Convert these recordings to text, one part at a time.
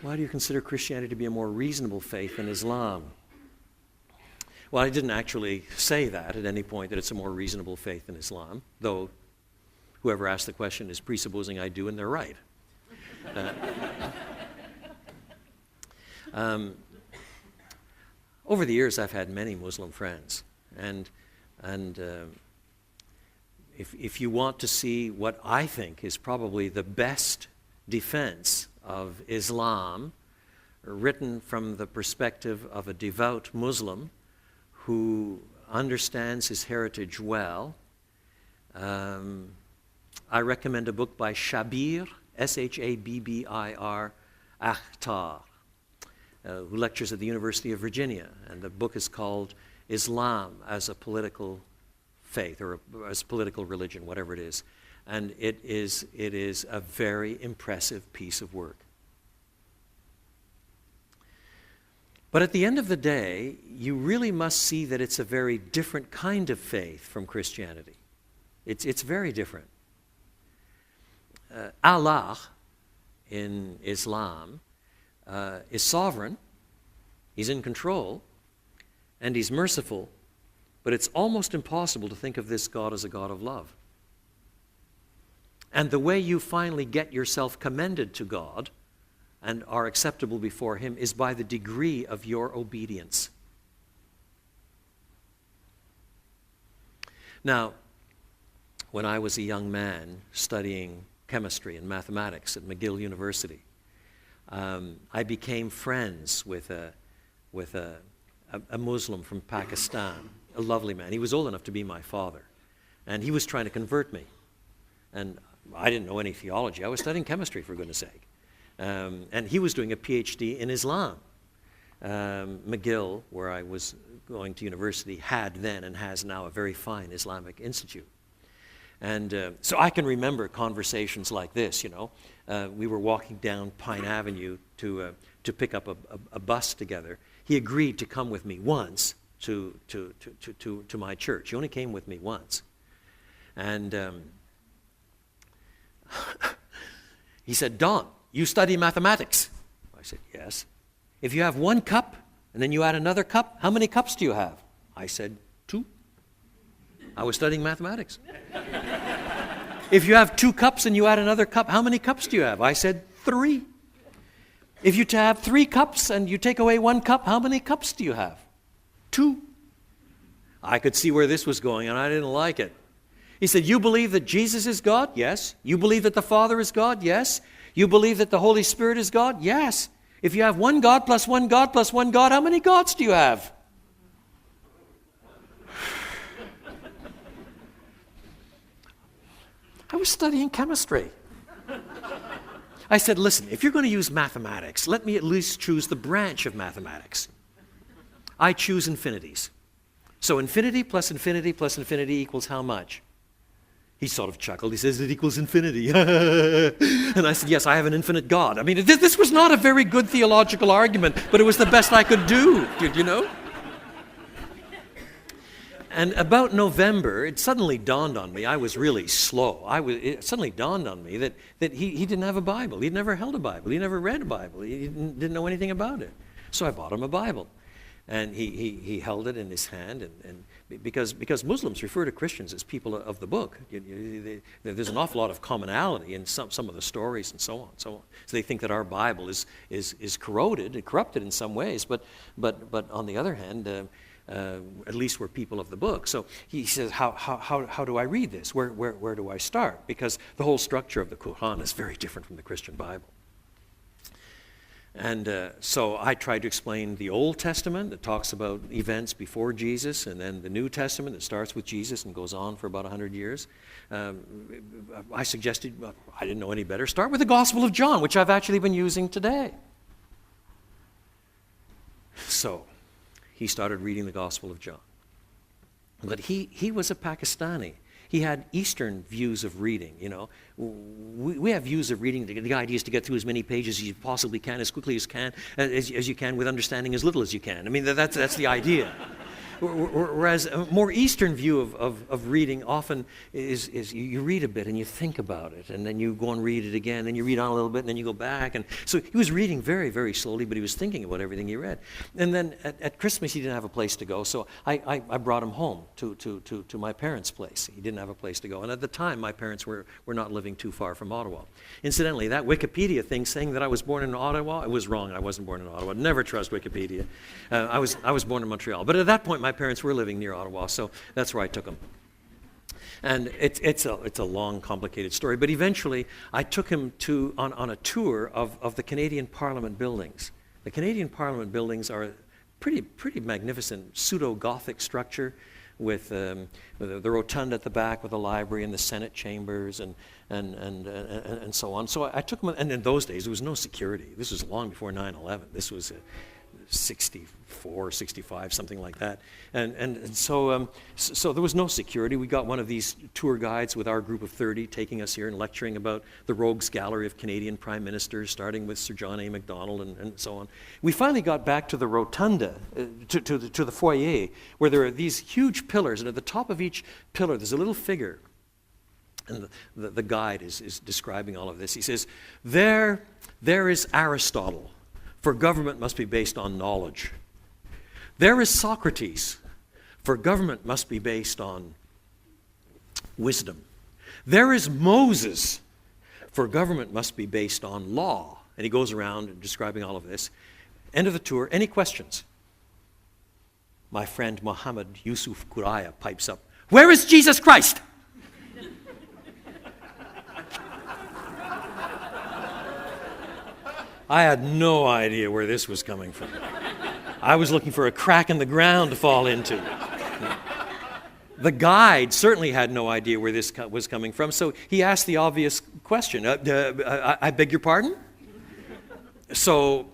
Why do you consider Christianity to be a more reasonable faith than Islam? Well, I didn't actually say that at any point, that it's a more reasonable faith than Islam, though whoever asked the question is presupposing I do, and they're right. Over the years, I've had many Muslim friends, and if you want to see what I think is probably the best defense of Islam, written from the perspective of a devout Muslim who understands his heritage well, I recommend a book by Shabbir, Shabbir Akhtar, who lectures at the University of Virginia. And the book is called Islam as a Political Faith, or as a political religion, whatever it is. And it is a very impressive piece of work. But at the end of the day, you really must see that it's a very different kind of faith from Christianity. It's very different. Allah in Islam is sovereign, he's in control, and he's merciful, but it's almost impossible to think of this God as a God of love. And the way you finally get yourself commended to God and are acceptable before him is by the degree of your obedience. Now, when I was a young man studying chemistry and mathematics at McGill University, I became friends with a Muslim from Pakistan, a lovely man. He was old enough to be my father, and he was trying to convert me. And I didn't know any theology. I was studying chemistry, for goodness sake. And he was doing a PhD in Islam. McGill, where I was going to university, had then and has now a very fine Islamic institute. And so I can remember conversations like this, you know. We were walking down Pine Avenue to pick up a bus together. He agreed to come with me once to my church. He only came with me once. And he said, "Don, you study mathematics?" I said, "Yes." "If you have one cup and then you add another cup, how many cups do you have?" I said, 2. I was studying mathematics. "If you have 2 cups and you add another cup, how many cups do you have?" I said, 3. "If you have 3 cups and you take away 1 cup, how many cups do you have?" 2. I could see where this was going, and I didn't like it. He said, "You believe that Jesus is God?" "Yes." "You believe that the Father is God?" "Yes." "You believe that the Holy Spirit is God?" "Yes." "If you have one God plus one God plus one God, how many gods do you have?" I was studying chemistry. I said, "Listen, if you're going to use mathematics, let me at least choose the branch of mathematics. I choose infinities. So infinity plus infinity plus infinity equals how much?" He sort of chuckled. He says, "It equals infinity." And I said, "Yes, I have an infinite God." I mean, this was not a very good theological argument, but it was the best I could do, you know? And about November, it suddenly dawned on me, I was really slow. It suddenly dawned on me that he didn't have a Bible. He'd never held a Bible. He never read a Bible. He didn't know anything about it. So I bought him a Bible. And he held it in his hand, and because Muslims refer to Christians as people of the book. There's an awful lot of commonality in some of the stories and so on. So they think that our Bible is corroded and corrupted in some ways, but on the other hand, at least we're people of the book. So he says, how do I read this? Where do I start? Because the whole structure of the Quran is very different from the Christian Bible. And so I tried to explain the Old Testament that talks about events before Jesus, and then the New Testament that starts with Jesus and goes on for about 100 years. I suggested, I didn't know any better, start with the Gospel of John, which I've actually been using today. So he started reading the Gospel of John. But he was a Pakistani. He had Eastern views of reading, you know. We have views of reading. The idea is to get through as many pages as you possibly can, as quickly as you can, with understanding as little as you can. I mean, that's the idea. Whereas a more Eastern view of reading often is you read a bit and you think about it, and then you go and read it again, and you read on a little bit, and then you go back. And so he was reading very, very slowly, but he was thinking about everything he read. And then at Christmas, he didn't have a place to go, so I brought him home to my parents' place. He didn't have a place to go. And at the time, my parents were not living too far from Ottawa. Incidentally, that Wikipedia thing saying that I was born in Ottawa, it was wrong. I wasn't born in Ottawa. Never trust Wikipedia. I was born in Montreal. But at that point, my parents were living near Ottawa, so that's where I took him. And it's a long, complicated story. But eventually, I took him on a tour of the Canadian Parliament buildings. The Canadian Parliament buildings are a pretty magnificent pseudo-Gothic structure with the rotunda at the back with the library and the Senate chambers and so on. So I took him, and in those days, there was no security. This was long before 9/11. This was 64, 65, something like that. And so there was no security. We got one of these tour guides with our group of 30 taking us here and lecturing about the rogues gallery of Canadian prime ministers, starting with Sir John A. Macdonald and so on. We finally got back to the rotunda, to the foyer, where there are these huge pillars, and at the top of each pillar there's a little figure. And the guide is describing all of this. He says, there is Aristotle, for government must be based on knowledge. There is Socrates, for government must be based on wisdom. There is Moses, for government must be based on law. And he goes around describing all of this. End of the tour. Any questions? My friend Muhammad Yusuf Guraya pipes up, "Where is Jesus Christ?" I had no idea where this was coming from. I was looking for a crack in the ground to fall into. The guide certainly had no idea where this was coming from, so he asked the obvious question, I beg your pardon? So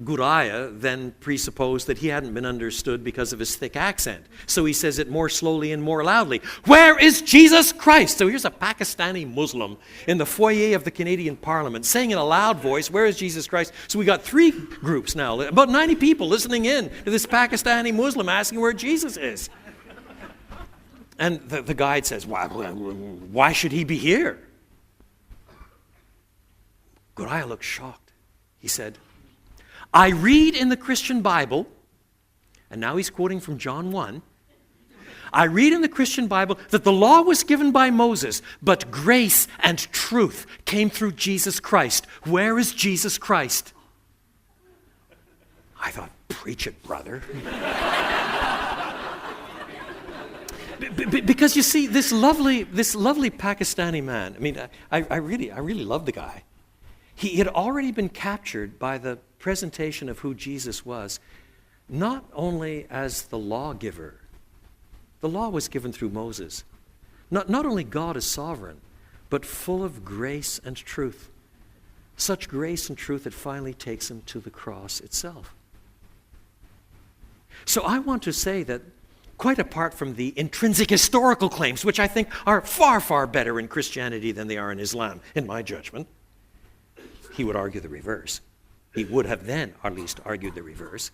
Guraya then presupposed that he hadn't been understood because of his thick accent. So he says it more slowly and more loudly. "Where is Jesus Christ?" So here's a Pakistani Muslim in the foyer of the Canadian Parliament saying in a loud voice, "Where is Jesus Christ?" So we got 3 groups now, about 90 people listening in to this Pakistani Muslim asking where Jesus is. And the guide says, why should he be here? Guraya looked shocked. He said, "I read in the Christian Bible," and now he's quoting from John 1, "I read in the Christian Bible that the law was given by Moses, but grace and truth came through Jesus Christ. Where is Jesus Christ?" I thought, preach it, brother. Because you see, this lovely Pakistani man, I mean, I really love the guy. He had already been captured by the presentation of who Jesus was, not only as the lawgiver. The law was given through Moses. Not only God is sovereign, but full of grace and truth. Such grace and truth that finally takes him to the cross itself. So I want to say that quite apart from the intrinsic historical claims, which I think are far, far better in Christianity than they are in Islam, in my judgment, he would argue the reverse. He would have then at least argued the reverse.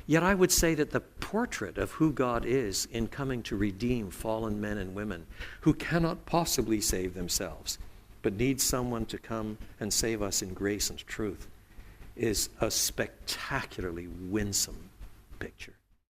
Yet I would say that the portrait of who God is in coming to redeem fallen men and women who cannot possibly save themselves, but need someone to come and save us in grace and truth, is a spectacularly winsome picture.